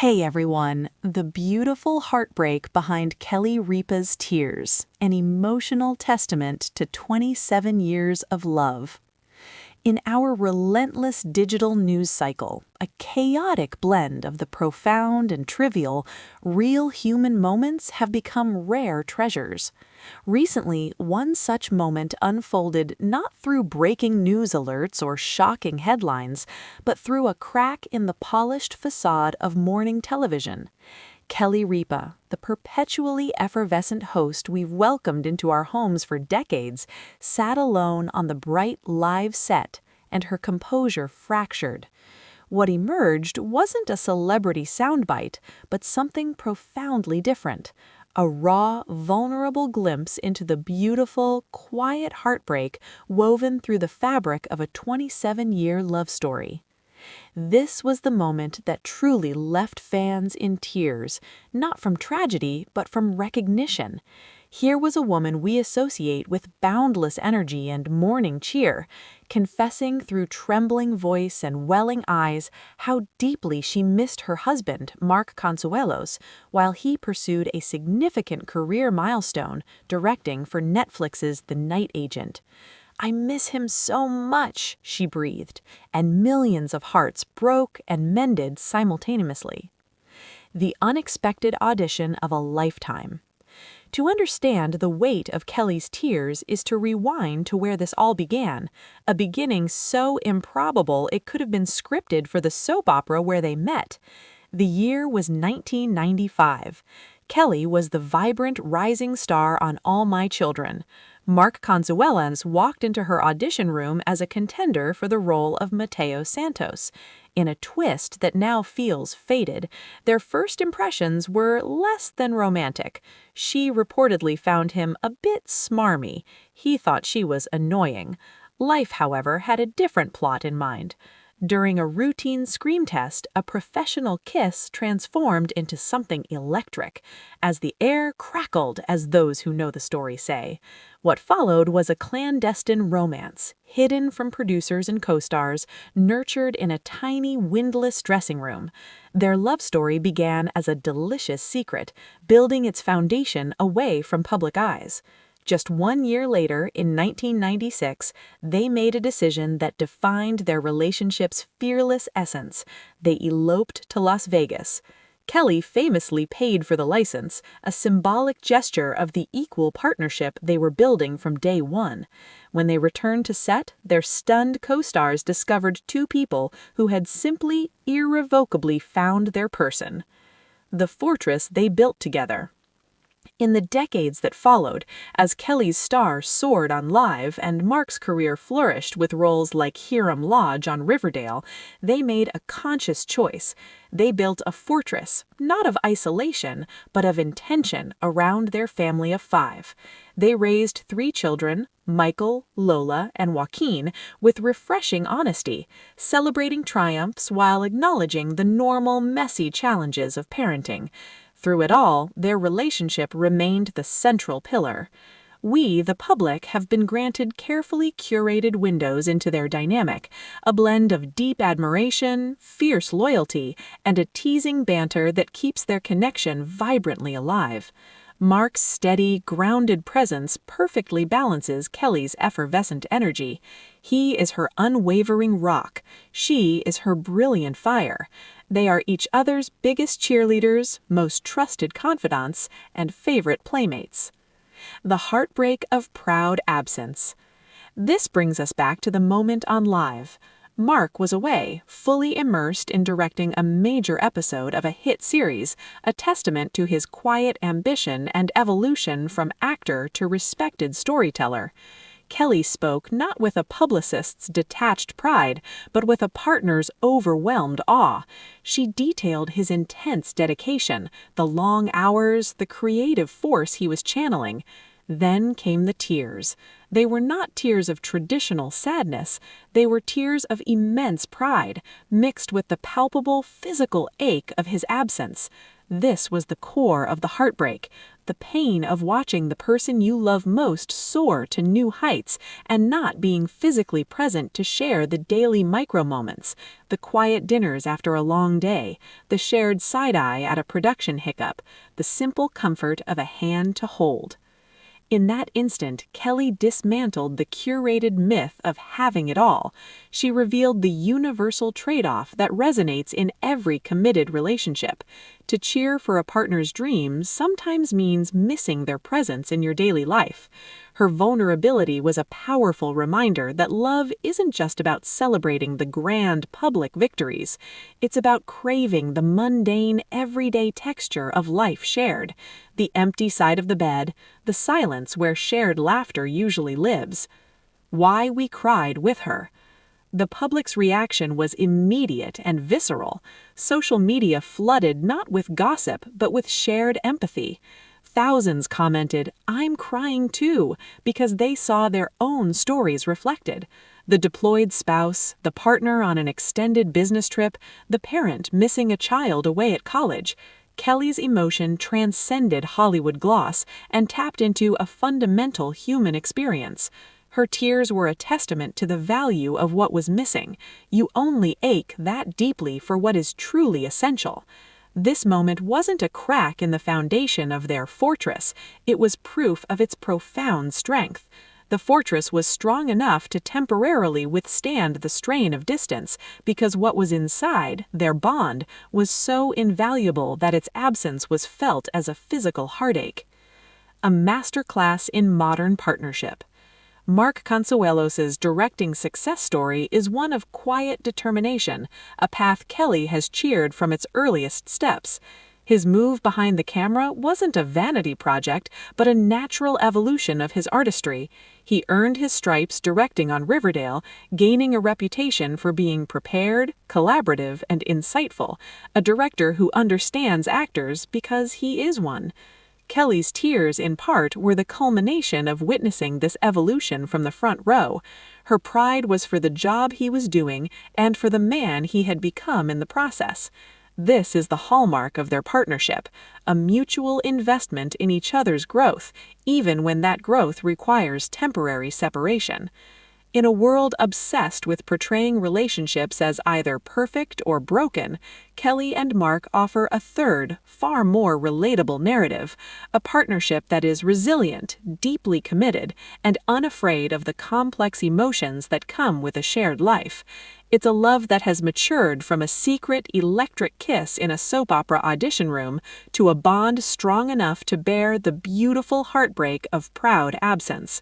Hey everyone, the beautiful heartbreak behind Ripa's tears, an emotional testament to 27 years of love. In our relentless digital news cycle, a chaotic blend of the profound and trivial, real human moments have become rare treasures. Recently, one such moment unfolded not through breaking news alerts or shocking headlines, but through a crack in the polished facade of morning television. Ripa, the perpetually effervescent host we've welcomed into our homes for decades, sat alone on the bright live set, and her composure fractured. What emerged wasn't a celebrity soundbite, but something profoundly different. A raw, vulnerable glimpse into the beautiful, quiet heartbreak woven through the fabric of a 27-year love story. This was the moment that truly left fans in tears, not from tragedy, but from recognition. Here was a woman we associate with boundless energy and morning cheer, confessing through trembling voice and welling eyes how deeply she missed her husband, Mark Consuelos, while he pursued a significant career milestone, directing for Netflix's The Night Agent. "I miss him so much," she breathed, and millions of hearts broke and mended simultaneously. The unexpected audition of a lifetime. To understand the weight of Kelly's tears is to rewind to where this all began, a beginning so improbable it could have been scripted for the soap opera where they met. The year was 1995. Kelly was the vibrant rising star on All My Children. Mark Consuelos walked into her audition room as a contender for the role of Mateo Santos. In a twist that now feels fated, their first impressions were less than romantic. She reportedly found him a bit smarmy. He thought she was annoying. Life, however, had a different plot in mind. During a routine scream test, a professional kiss transformed into something electric, as the air crackled, as those who know the story say. What followed was a clandestine romance, hidden from producers and co-stars, nurtured in a tiny, windless dressing room. Their love story began as a delicious secret, building its foundation away from public eyes. Just 1 year later, in 1996, they made a decision that defined their relationship's fearless essence. They eloped to Las Vegas. Kelly famously paid for the license, a symbolic gesture of the equal partnership they were building from day one. When they returned to set, their stunned co-stars discovered two people who had simply, irrevocably found their person. The fortress they built together. In the decades that followed, as Kelly's star soared on Live and Mark's career flourished with roles like Hiram Lodge on Riverdale, they made a conscious choice. They built a fortress, not of isolation, but of intention around their family of 5. They raised 3 children, Michael, Lola, and Joaquin, with refreshing honesty, celebrating triumphs while acknowledging the normal, messy challenges of parenting. Through it all, their relationship remained the central pillar. We, the public, have been granted carefully curated windows into their dynamic, a blend of deep admiration, fierce loyalty, and a teasing banter that keeps their connection vibrantly alive. Mark's steady, grounded presence perfectly balances Kelly's effervescent energy. He is her unwavering rock. She is her brilliant fire. They are each other's biggest cheerleaders, most trusted confidants, and favorite playmates. The heartbreak of proud absence. This brings us back to the moment on Live. Mark was away, fully immersed in directing a major episode of a hit series, a testament to his quiet ambition and evolution from actor to respected storyteller. Kelly spoke not with a publicist's detached pride, but with a partner's overwhelmed awe. She detailed his intense dedication, the long hours, the creative force he was channeling. Then came the tears. They were not tears of traditional sadness. They were tears of immense pride, mixed with the palpable physical ache of his absence. This was the core of the heartbreak. the pain of watching the person you love most soar to new heights and not being physically present to share the daily micro-moments, the quiet dinners after a long day, the shared side-eye at a production hiccup, the simple comfort of a hand to hold. In that instant, Kelly dismantled the curated myth of having it all. She revealed the universal trade-off that resonates in every committed relationship. To cheer for a partner's dreams sometimes means missing their presence in your daily life. Her vulnerability was a powerful reminder that love isn't just about celebrating the grand public victories. It's about craving the mundane, everyday texture of life shared. The empty side of the bed, the silence where shared laughter usually lives. Why we cried with her. The public's reaction was immediate and visceral. Social media flooded not with gossip, but with shared empathy. Thousands commented, "I'm crying too," because they saw their own stories reflected. The deployed spouse, the partner on an extended business trip, the parent missing a child away at college. Kelly's emotion transcended Hollywood gloss and tapped into a fundamental human experience. Her tears were a testament to the value of what was missing. You only ache that deeply for what is truly essential. This moment wasn't a crack in the foundation of their fortress, it was proof of its profound strength. The fortress was strong enough to temporarily withstand the strain of distance because what was inside, their bond, was so invaluable that its absence was felt as a physical heartache. A masterclass in modern partnership. Mark Consuelos' directing success story is one of quiet determination, a path Kelly has cheered from its earliest steps. His move behind the camera wasn't a vanity project, but a natural evolution of his artistry. He earned his stripes directing on Riverdale, gaining a reputation for being prepared, collaborative, and insightful, a director who understands actors because he is one. Kelly's tears, in part, were the culmination of witnessing this evolution from the front row. Her pride was for the job he was doing and for the man he had become in the process. This is the hallmark of their partnership, a mutual investment in each other's growth, even when that growth requires temporary separation. In a world obsessed with portraying relationships as either perfect or broken, Kelly&Mark offer a third, far more relatable narrative, a partnership that is resilient, deeply committed, and unafraid of the complex emotions that come with a shared life. It's a love that has matured from a secret, electric kiss in a soap opera audition room to a bond strong enough to bear the beautiful heartbreak of proud absence.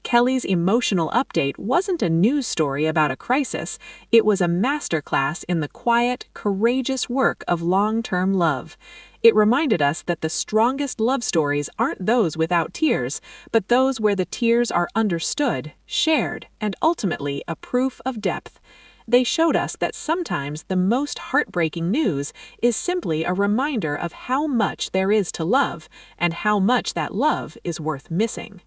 Kelly's emotional update wasn't a news story about a crisis, it was a masterclass in the quiet, courageous work of long-term love. It reminded us that the strongest love stories aren't those without tears, but those where the tears are understood, shared, and ultimately a proof of depth. They showed us that sometimes the most heartbreaking news is simply a reminder of how much there is to love, and how much that love is worth missing.